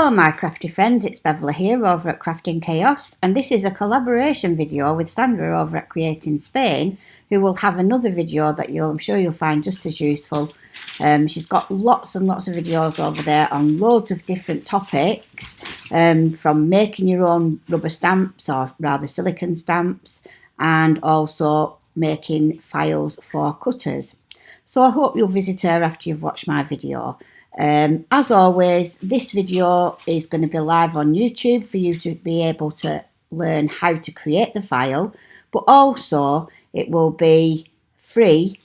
Hello my crafty friends, it's Beverly here over at Crafting Chaos, and this is a collaboration video with Sandra over at Creating Spain, who will have another video that I'm sure you'll find just as useful. She's got lots and lots of videos over there on loads of different topics, from making your own rubber stamps, or rather silicone stamps, and also making files for cutters. So I hope you'll visit her after you've watched my video. As always, this video is going to be live on YouTube for you to be able to learn how to create the file, but also it will be free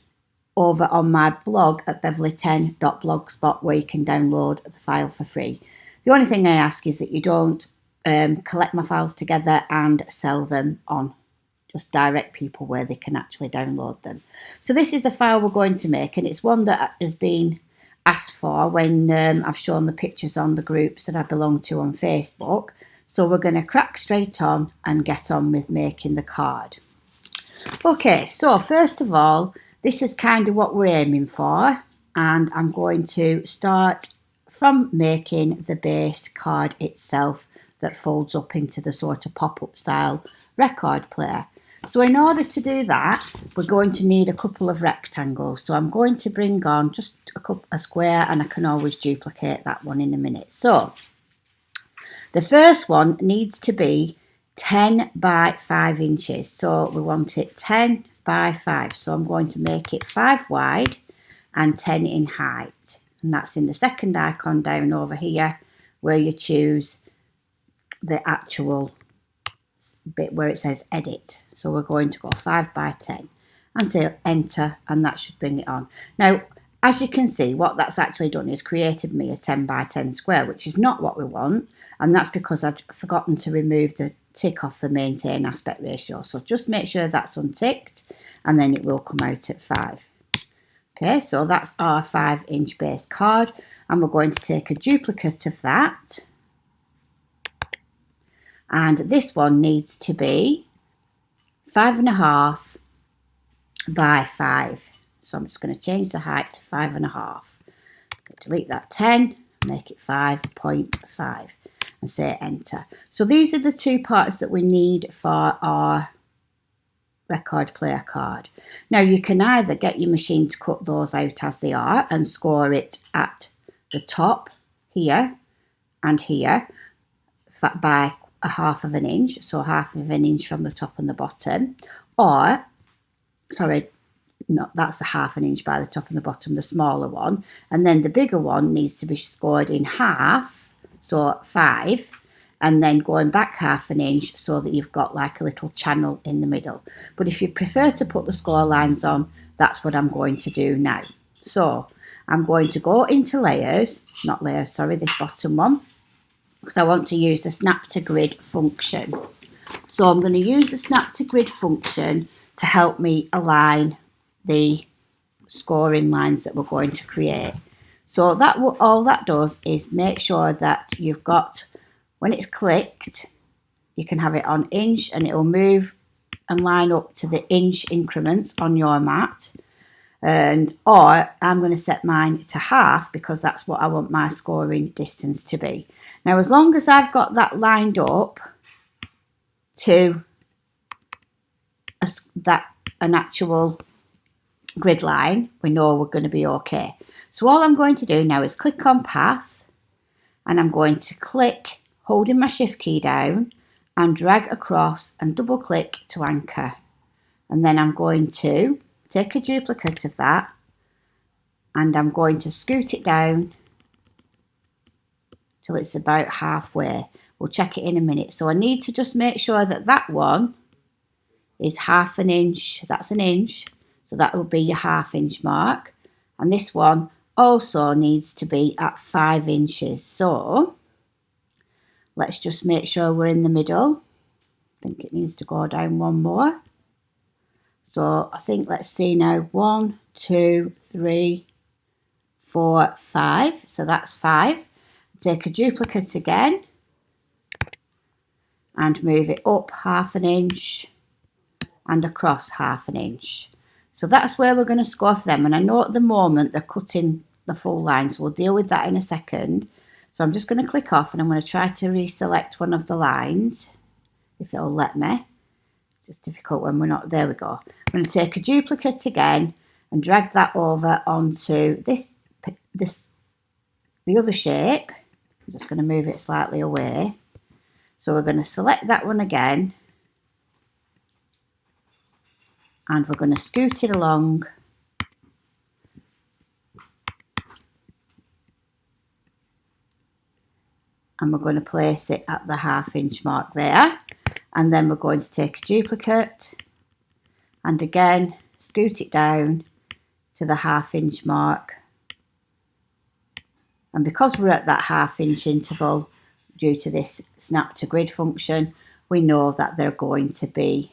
over on my blog at beverly10.blogspot, where you can download the file for free. The only thing I ask is that you don't collect my files together and sell them on, just direct people where they can actually download them. So this is the file we're going to make, and it's one that has been asked for when I've shown the pictures on the groups that I belong to on Facebook. So we're going to crack straight on and get on with making the card. Okay, so first of all, this is kind of what we're aiming for, and I'm going to start from making the base card itself that folds up into the sort of pop-up style record player. So in order to do that, we're going to need a couple of rectangles. So I'm going to bring on just a square, and I can always duplicate that one in a minute. So the first one needs to be 10 by 5 inches. So we want it 10 by 5. So I'm going to make it 5 wide and 10 in height. And that's in the second icon down over here, where you choose the actual bit where it says edit. So we're going to go 5 by 10 and say enter, and that should bring it on. Now, as you can see, what that's actually done is created me a 10 by 10 square, which is not what we want, and that's because I'd forgotten to remove the tick off the maintain aspect ratio. So just make sure that's unticked, and then it will come out at 5. Okay, so that's our 5-inch base card, and we're going to take a duplicate of that. And this one needs to be 5.5 by 5. So I'm just going to change the height to 5.5. Delete that 10, make it 5.5 and say enter. So these are the two parts that we need for our record player card. Now you can either get your machine to cut those out as they are and score it at the top here and here by a 1/2 inch, so 1/2 inch from the top and the bottom, or sorry, no, that's the 1/2 inch by the top and the bottom, the smaller one, and then the bigger one needs to be scored in half, so 5, and then going back 1/2 inch so that you've got like a little channel in the middle. But if you prefer to put the score lines on, that's what I'm going to do now. So I'm going to go into layers, not layers, sorry, this bottom one, because I want to use the snap to grid function. So I'm going to use the snap to grid function to help me align the scoring lines that we're going to create. So that all that does is make sure that you've got, when it's clicked, you can have it on inch, and it will move and line up to the inch increments on your mat. Or I'm going to set mine to half, because that's what I want my scoring distance to be. Now, as long as I've got that lined up to an actual grid line, we know we're going to be okay. So all I'm going to do now is click on path, and I'm going to click, holding my shift key down, and drag across and double click to anchor. And then I'm going to take a duplicate of that, and I'm going to scoot it down till it's about halfway. We'll check it in a minute. So I need to just make sure that that one is 1/2 inch. That's an inch. So that will be your 1/2 inch mark. And this one also needs to be at 5 inches. So let's just make sure we're in the middle. I think it needs to go down one more. So I think, let's see now, 1, 2, 3, 4, 5. So that's 5. Take a duplicate again and move it up 1/2 inch and across 1/2 inch. So that's where we're going to score for them. And I know at the moment they're cutting the full line, so we'll deal with that in a second. So I'm just going to click off and I'm going to try to reselect one of the lines, if it'll let me. It's just difficult when we're not, there we go. I'm going to take a duplicate again and drag that over onto the other shape. I'm just going to move it slightly away. So we're going to select that one again and we're going to scoot it along and we're going to place it at the 1/2 inch mark there, and then we're going to take a duplicate and again scoot it down to the 1/2 inch mark, and because we're at that 1/2 inch interval due to this snap to grid function, we know that they're going to be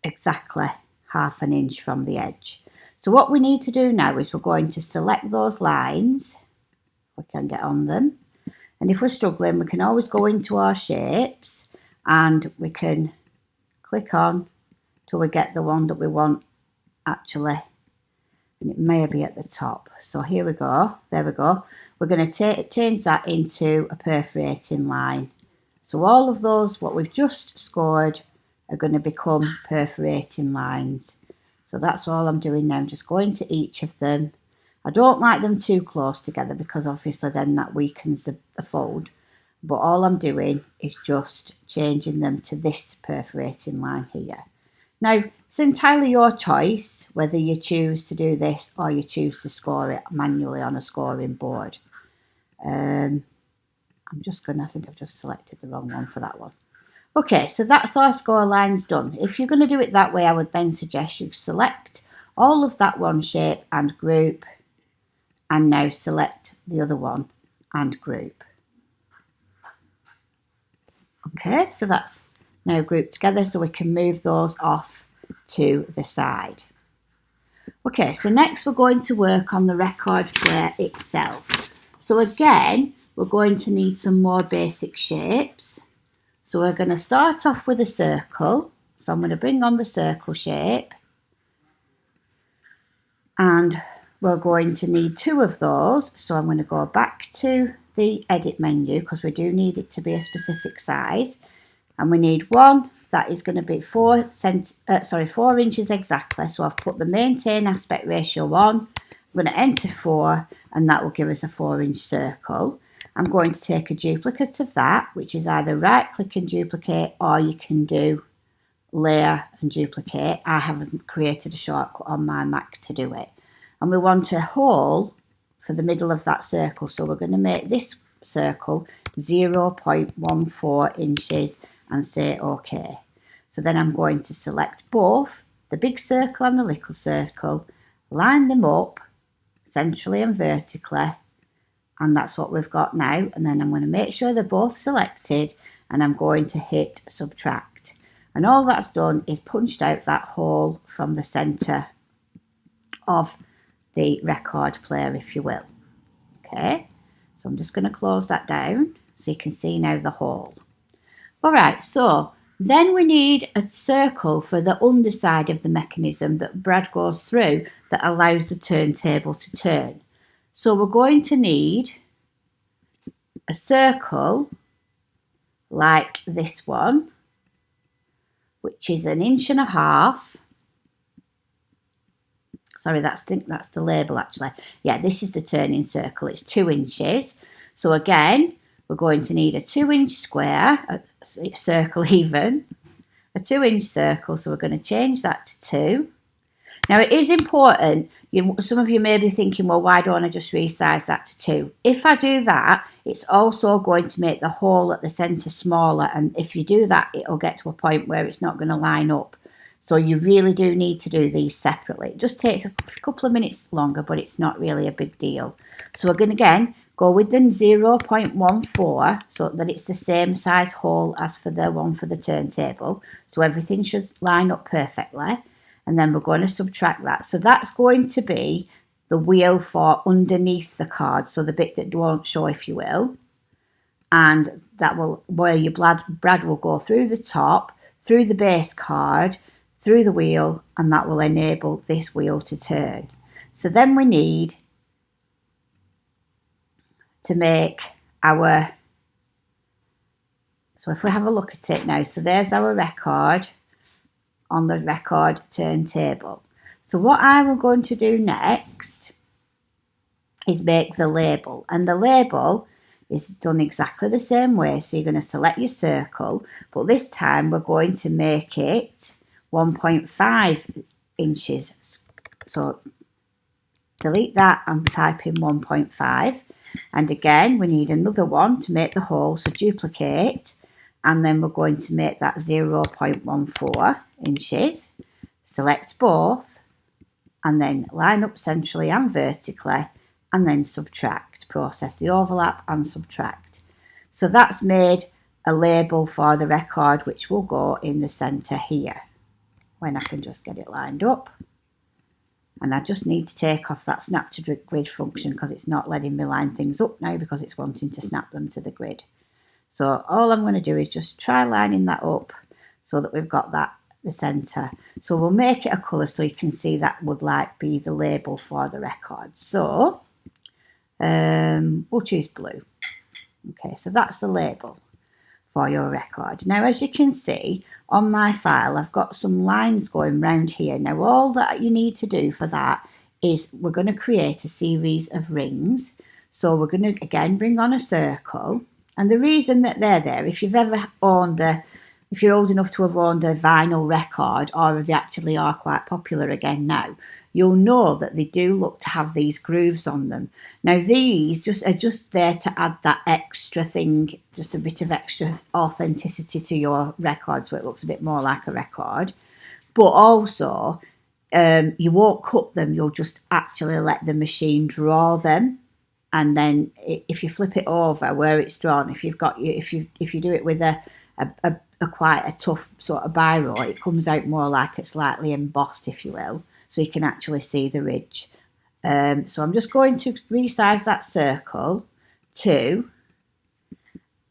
exactly 1/2 inch from the edge. So what we need to do now is we're going to select those lines, we can get on them, and if we're struggling we can always go into our shapes and we can click on till we get the one that we want actually, and it may be at the top. So here we go, there we go. We're going to change that into a perforating line. So all of those, what we've just scored, are going to become perforating lines. So that's all I'm doing now, I'm just going to each of them. I don't like them too close together because obviously then that weakens the fold. But all I'm doing is just changing them to this perforating line here. Now, it's entirely your choice whether you choose to do this or you choose to score it manually on a scoring board. I'm just going to, I think I've just selected the wrong one for that one. Okay, so that's our score lines done. If you're going to do it that way, I would then suggest you select all of that one shape and group, and now select the other one and group. Okay, so that's now grouped together, so we can move those off to the side. Okay, so next we're going to work on the record player itself. So again, we're going to need some more basic shapes. So we're going to start off with a circle. So I'm going to bring on the circle shape. And we're going to need 2 of those. So I'm going to go back to the edit menu because we do need it to be a specific size. And we need one that is going to be 4 inches exactly. So I've put the maintain aspect ratio on. I'm going to enter 4 and that will give us a 4-inch circle. I'm going to take a duplicate of that, which is either right click and duplicate or you can do layer and duplicate. I haven't created a shortcut on my Mac to do it. And we want a hole for the middle of that circle. So we're going to make this circle 0.14 inches and say OK. So then I'm going to select both the big circle and the little circle, line them up centrally and vertically. And that's what we've got now. And then I'm going to make sure they're both selected and I'm going to hit subtract. And all that's done is punched out that hole from the centre of the record player, if you will. Okay, so I'm just going to close that down so you can see now the hole. All right, so then we need a circle for the underside of the mechanism that Brad goes through that allows the turntable to turn. So we're going to need a circle like this one, which is 1.5 inches. Sorry, that's the label actually. Yeah, this is the turning circle. It's 2 inches. So again, we're going to need a 2-inch square, a circle even, a 2-inch circle. So we're going to change that to 2. Now it is important, some of you may be thinking, well, why don't I just resize that to 2? If I do that, it's also going to make the hole at the centre smaller. And if you do that, it'll get to a point where it's not going to line up. So you really do need to do these separately. It just takes a couple of minutes longer, but it's not really a big deal. So we're going to, again, go with the 0.14 so that it's the same size hole as for the one for the turntable. So everything should line up perfectly. And then we're going to subtract that. So that's going to be the wheel for underneath the card. So the bit that won't show, if you will. And that will, where your brad will go through the top, through the base card, through the wheel, and that will enable this wheel to turn. So then we need to make our, so if we have a look at it now, so there's our record on the record turntable. So what I'm going to do next is make the label, and the label is done exactly the same way. So you're going to select your circle, but this time we're going to make it 1.5 inches. So delete that and type in 1.5, and again we need another one to make the hole, so duplicate, and then we're going to make that 0.14 inches. Select both and then line up centrally and vertically, and then subtract, process the overlap and subtract. So that's made a label for the record, which will go in the centre here, when I can just get it lined up. And I just need to take off that snap to grid function because it's not letting me line things up now because it's wanting to snap them to the grid. So all I'm going to do is just try lining that up so that we've got that the centre. So we'll make it a colour so you can see that would like be the label for the record. So we'll choose blue. Okay, so that's the label for your record. Now, as you can see on my file, I've got some lines going round here. Now, all that you need to do for that is we're going to create a series of rings. So we're going to, again, bring on a circle. And the reason that they're there, if you've ever owned if you're old enough to have owned a vinyl record, or they actually are quite popular again now, you'll know that they do look to have these grooves on them. Now these are just there to add that extra thing, just a bit of extra authenticity to your record so it looks a bit more like a record. But also, you won't cut them, you'll just actually let the machine draw them. And then if you flip it over where it's drawn, if you do it with a quite a tough sort of biro, it comes out more like it's slightly embossed, if you will, so you can actually see the ridge. So I'm just going to resize that circle to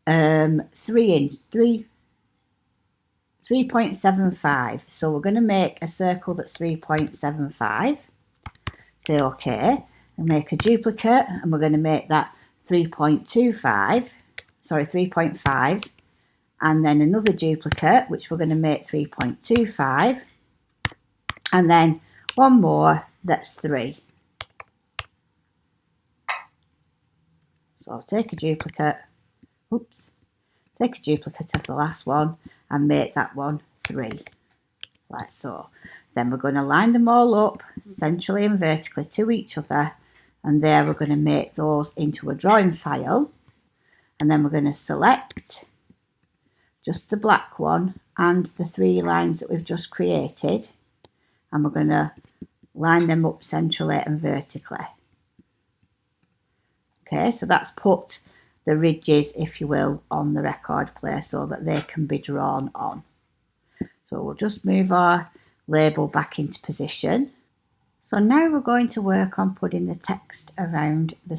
3.75. So we're going to make a circle that's 3.75. Say OK, and make a duplicate, and we're going to make that 3.5, and then another duplicate, which we're going to make 3.25, and then one more that's 3. So I'll take a duplicate, take a duplicate of the last one and make that one 3, like so. Then we're going to line them all up centrally and vertically to each other, and there we're going to make those into a drawing file, and then we're going to select just the black one and the 3 lines that we've just created, and we're going to line them up centrally and vertically. Okay, so that's put the ridges, if you will, on the record player so that they can be drawn on. So we'll just move our label back into position. So now we're going to work on putting the text around the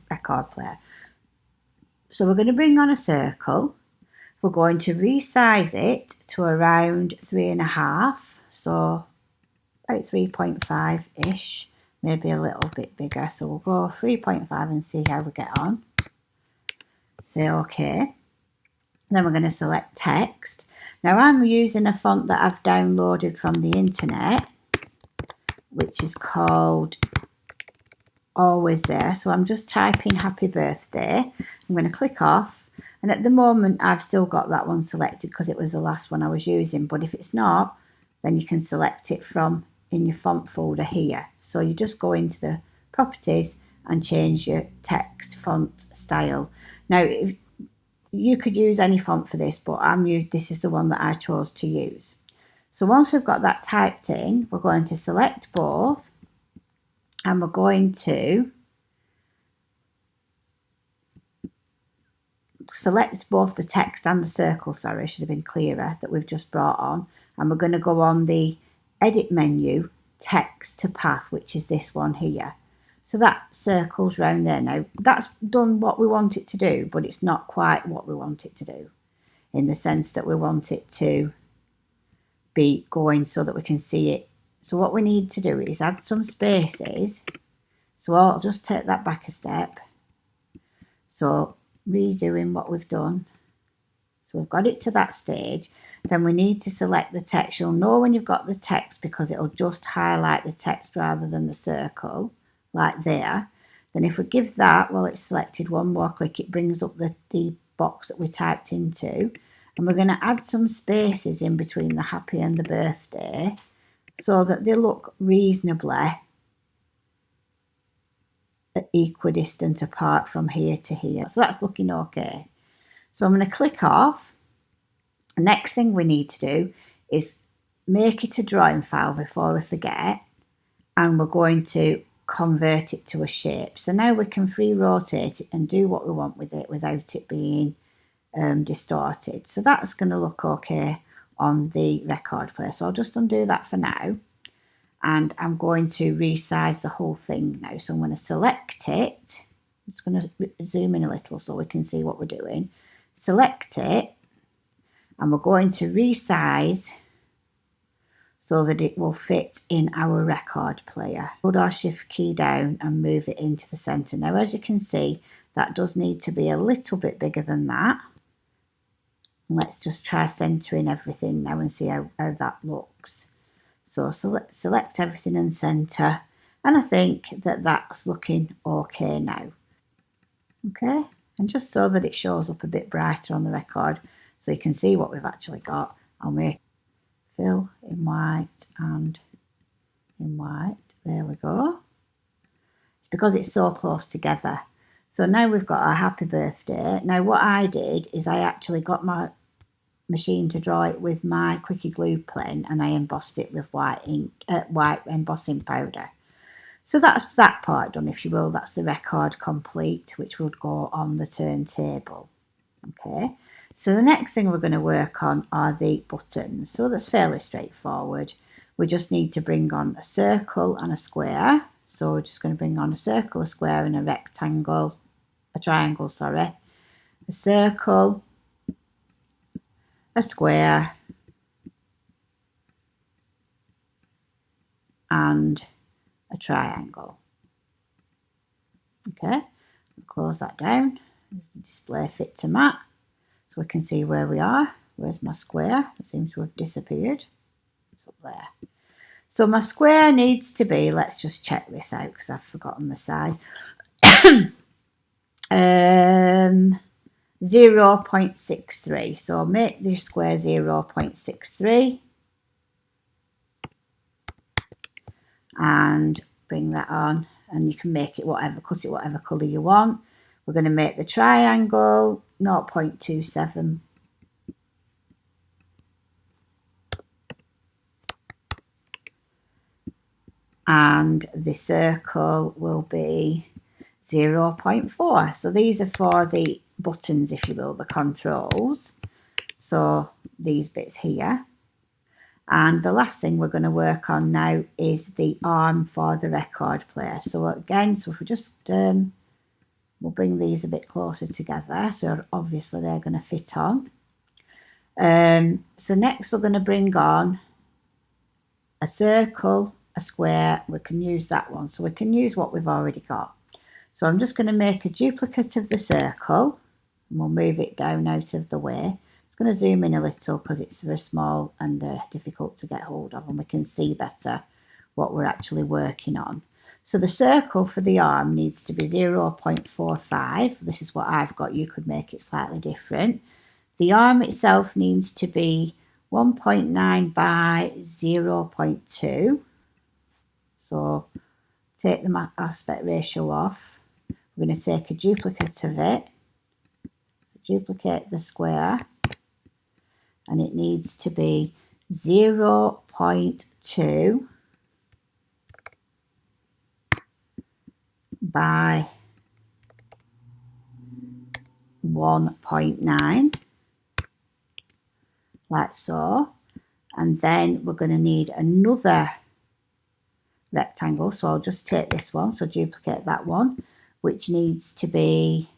record player. So we're going to bring on a circle. We're going to resize it to around 3.5, so about 3.5-ish, maybe a little bit bigger. So we'll go 3.5 and see how we get on. Say OK. Then we're going to select text. Now I'm using a font that I've downloaded from the internet, which is called Always There. So I'm just typing happy birthday. I'm going to click off, and at the moment I've still got that one selected because it was the last one I was using, but if it's not, then you can select it from in your font folder here. So you just go into the properties and change your text font style. Now you could use any font for this, but this is the one that I chose to use. So once we've got that typed in, we're going to select both, and we're going to select both the text and the circle, sorry, should have been clearer, that we've just brought on, and we're going to go on the edit menu, text to path, which is this one here. So that circles round there. Now that's done what we want it to do, but it's not quite what we want it to do, in the sense that we want it to be going so that we can see it So what we need to do is add some spaces. So I'll just take that back a step. So redoing what we've done. So we've got it to that stage. Then we need to select the text. You'll know when you've got the text because it'll just highlight the text rather than the circle, like there. Then if we give that, while it's selected, one more click, it brings up the box that we typed into. And we're going to add some spaces in between the happy and the birthday so that they look reasonably equidistant apart from here to here. So that's looking okay. So I'm going to click off. The next thing we need to do is make it a drawing file before we forget, and we're going to convert it to a shape. So now we can free rotate it and do what we want with it without it being distorted. So that's going to look okay on the record player. So I'll just undo that for now, and I'm going to resize the whole thing now. So I'm going to select it. I'm just going to zoom in a little so we can see what we're doing. Select it, and we're going to resize so that it will fit in our record player. Hold our shift key down and move it into the center. Now, as you can see, that does need to be a little bit bigger than that. Let's just try centering everything now and see how that looks. So select everything and center, and I think that that's looking okay now. Okay, and just so that it shows up a bit brighter on the record so you can see what we've actually got, I'll make fill in white and in white. There we go. It's because it's so close together. So now we've got our happy birthday. Now what I did is I actually got my machine to draw it with my quickie glue pen, and I embossed it with white embossing powder. So that's that part done, if you will. That's the record complete, which would go on the turntable. Okay, so the next thing we're going to work on are the buttons. So that's fairly straightforward. We just need to bring on a circle and a square. So we're just going to bring on a circle, a square, and a rectangle, a triangle, sorry. A circle, a square, and a triangle. Okay, close that down. Display fit to mat so we can see where we are. Where's my square? It seems to have disappeared. It's up there. So my square needs to be, let's just check this out because I've forgotten the size. 0.63. So make the square 0.63 and bring that on, and you can make it whatever, cut it whatever colour you want. We're going to make the triangle 0.27. And the circle will be 0.4. So these are for the buttons, if you will, the controls. So these bits here. And the last thing we're going to work on now is the arm for the record player. So again, so if we just, we'll bring these a bit closer together. So obviously they're going to fit on. So next we're going to bring on a circle, a square. We can use that one. So we can use what we've already got. So I'm just going to make a duplicate of the circle, and we'll move it down out of the way. I'm going to zoom in a little because it's very small and difficult to get hold of, and we can see better what we're actually working on. So the circle for the arm needs to be 0.45. This is what I've got. You could make it slightly different. The arm itself needs to be 1.9 by 0.2. So take the aspect ratio off. We're going to take a duplicate of it, duplicate the square, and it needs to be 0.2 by 1.9, like so. And then we're going to need another rectangle, so I'll just take this one, so duplicate that one, which needs to be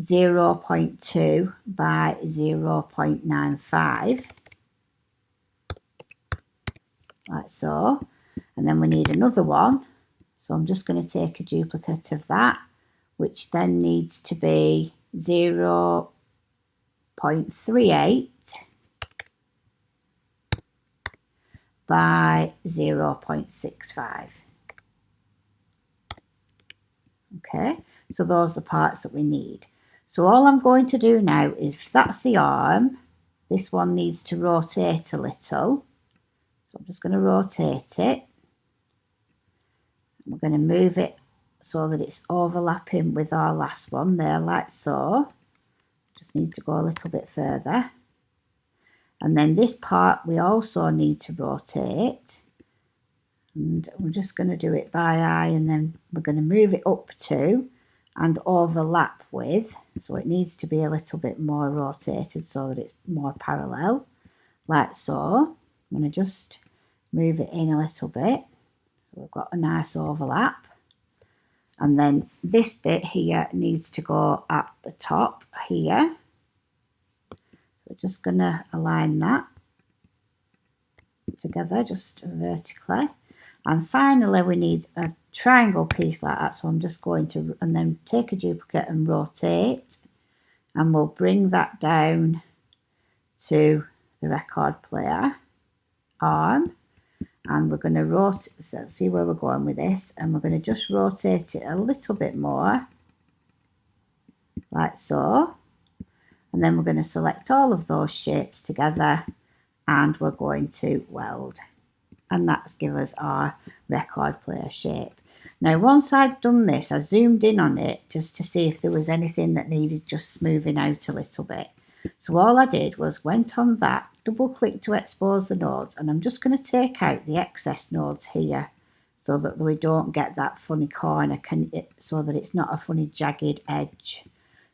0.2 by 0.95, like so. And then we need another one. So I'm just going to take a duplicate of that, which then needs to be 0.38 by 0.65. Okay, so those are the parts that we need. So all I'm going to do now is, if that's the arm, this one needs to rotate a little. So I'm just going to rotate it. We're going to move it so that it's overlapping with our last one there, like so. Just need to go a little bit further. And then this part we also need to rotate. And we're just going to do it by eye, and then we're going to move it up to and overlap with. So it needs to be a little bit more rotated so that it's more parallel, like so. I'm going to just move it in a little bit. So we've got a nice overlap. And then this bit here needs to go at the top here. We're just going to align that together, just vertically. And finally, we need a triangle piece like that. So I'm just going to, and then take a duplicate and rotate. And we'll bring that down to the record player arm. And we're going to rotate, so see where we're going with this. And we're going to just rotate it a little bit more, like so. And then we're going to select all of those shapes together, and we're going to weld. And that's give us our record player shape. Now, once I'd done this, I zoomed in on it just to see if there was anything that needed just smoothing out a little bit. So all I did was went on that, double click to expose the nodes, and I'm just going to take out the excess nodes here so that we don't get that funny corner, so that it's not a funny jagged edge.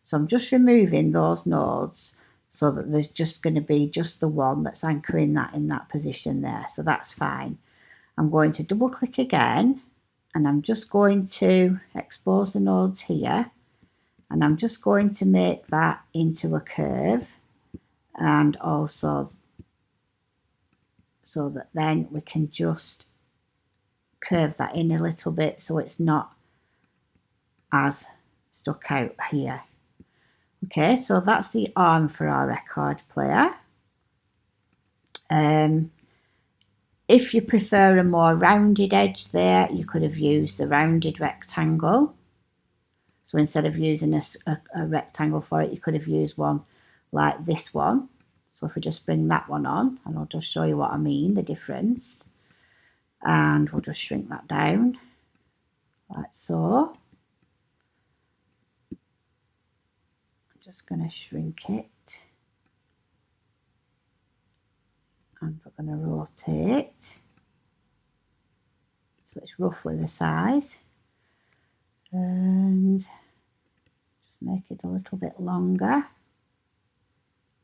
So I'm just removing those nodes so that there's just going to be just the one that's anchoring that in that position there. So that's fine. I'm going to double click again, and I'm just going to expose the nodes here, and I'm just going to make that into a curve, and also so that then we can just curve that in a little bit so it's not as stuck out here. Okay, so that's the arm for our record player. If you prefer a more rounded edge there, you could have used the rounded rectangle. So instead of using a rectangle for it, you could have used one like this one. So if we just bring that one on, and I'll just show you what I mean, the difference. And we'll just shrink that down, like so. Just going to shrink it, and we're going to rotate so it's roughly the size, and just make it a little bit longer,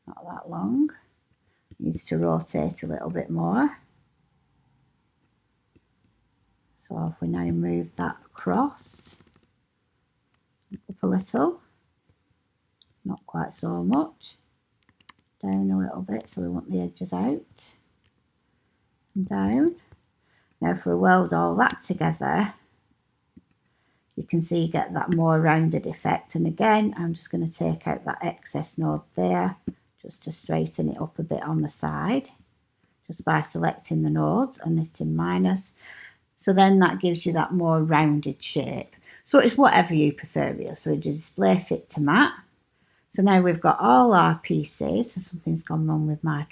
not that long, needs to rotate a little bit more. So if we now move that across, up a little, not quite so much, down a little bit, so we want the edges out, and down. Now if we weld all that together, you can see you get that more rounded effect. And again, I'm just going to take out that excess node there, just to straighten it up a bit on the side, just by selecting the nodes and hitting minus. So then that gives you that more rounded shape. So it's whatever you prefer here. So we display fit to mat. So now we've got all our pieces. So something's gone wrong with my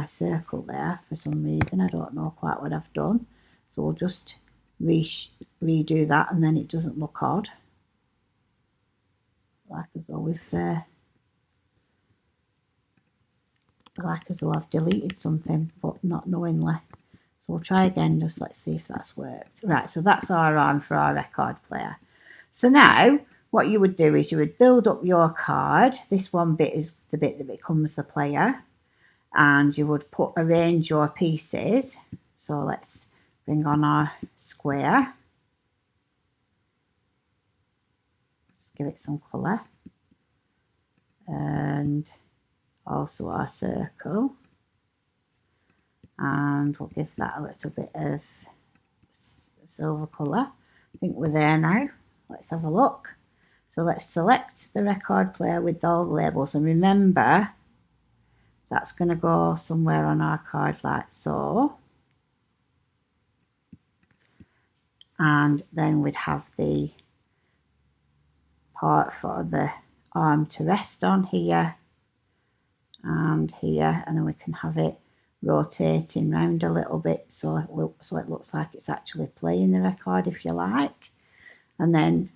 circle there for some reason. I don't know quite what I've done. So we'll just redo that, and then it doesn't look odd. Like as though I've deleted something, but not knowingly. So we'll try again, just let's see if that's worked. Right, so that's our arm for our record player. So now what you would do is you would build up your card. This one bit is the bit that becomes the player, and you would arrange your pieces. So let's bring on our square. Just give it some colour, and also our circle, and we'll give that a little bit of silver colour. I think we're there now. Let's have a look. So let's select the record player with all the labels, and remember that's going to go somewhere on our card like so. And then we'd have the part for the arm to rest on here and here, and then we can have it rotating round a little bit so it looks like it's actually playing the record, if you like. And then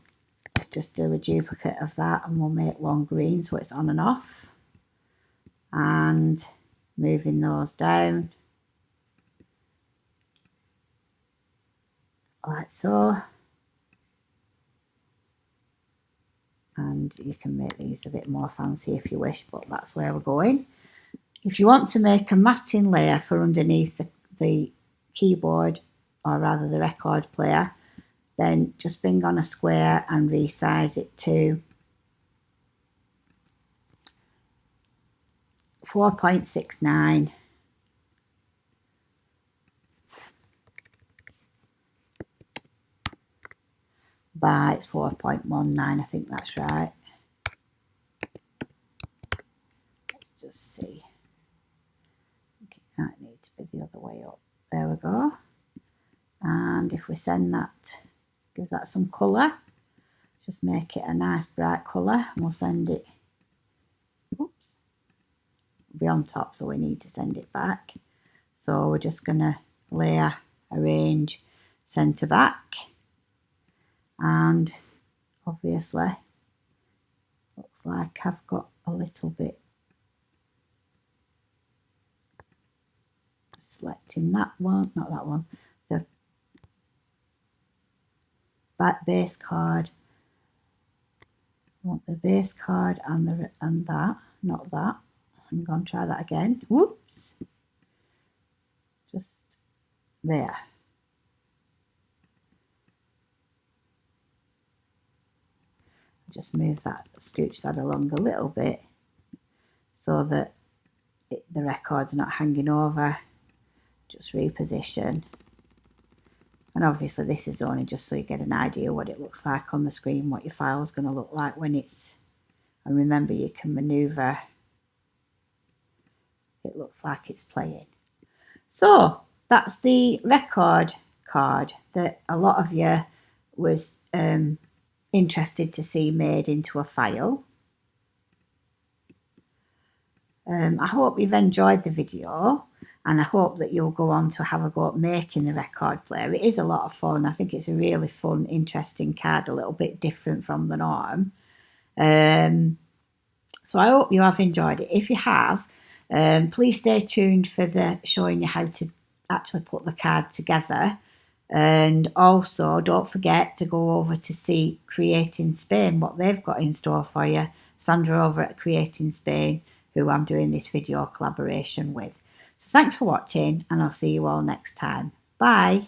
let's just do a duplicate of that, and we'll make one green so it's on and off, and moving those down like so. And you can make these a bit more fancy if you wish, but that's where we're going. If you want to make a matting layer for underneath the keyboard, or rather the record player, then just bring on a square and resize it to 4.69 by 4.19, I think that's right. Let's just see. It might need to be the other way up. There we go. And if we send that, give that some colour, just make it a nice bright colour, and we'll send it, oops, it'll be on top, so we need to send it back. So we're just going to layer, arrange, centre back, and obviously looks like I've got a little bit, selecting that one, not that one, the back base card. I want the base card and that, not that. I'm going to try that again. Whoops. Just there. Just move that, scooch that along a little bit so that the record's not hanging over. Just reposition. And obviously this is only just so you get an idea what it looks like on the screen, what your file is going to look like when it's, and remember you can manoeuvre, it looks like it's playing. So that's the record card that a lot of you was interested to see made into a file. I hope you've enjoyed the video, and I hope that you'll go on to have a go at making the record player. It is a lot of fun. I think it's a really fun, interesting card, a little bit different from the norm. So I hope you have enjoyed it. If you have, please stay tuned for the showing you how to actually put the card together. And also don't forget to go over to see Creating Spain, what they've got in store for you. Sandra over at Creating Spain, who I'm doing this video collaboration with. So thanks for watching, and I'll see you all next time. Bye.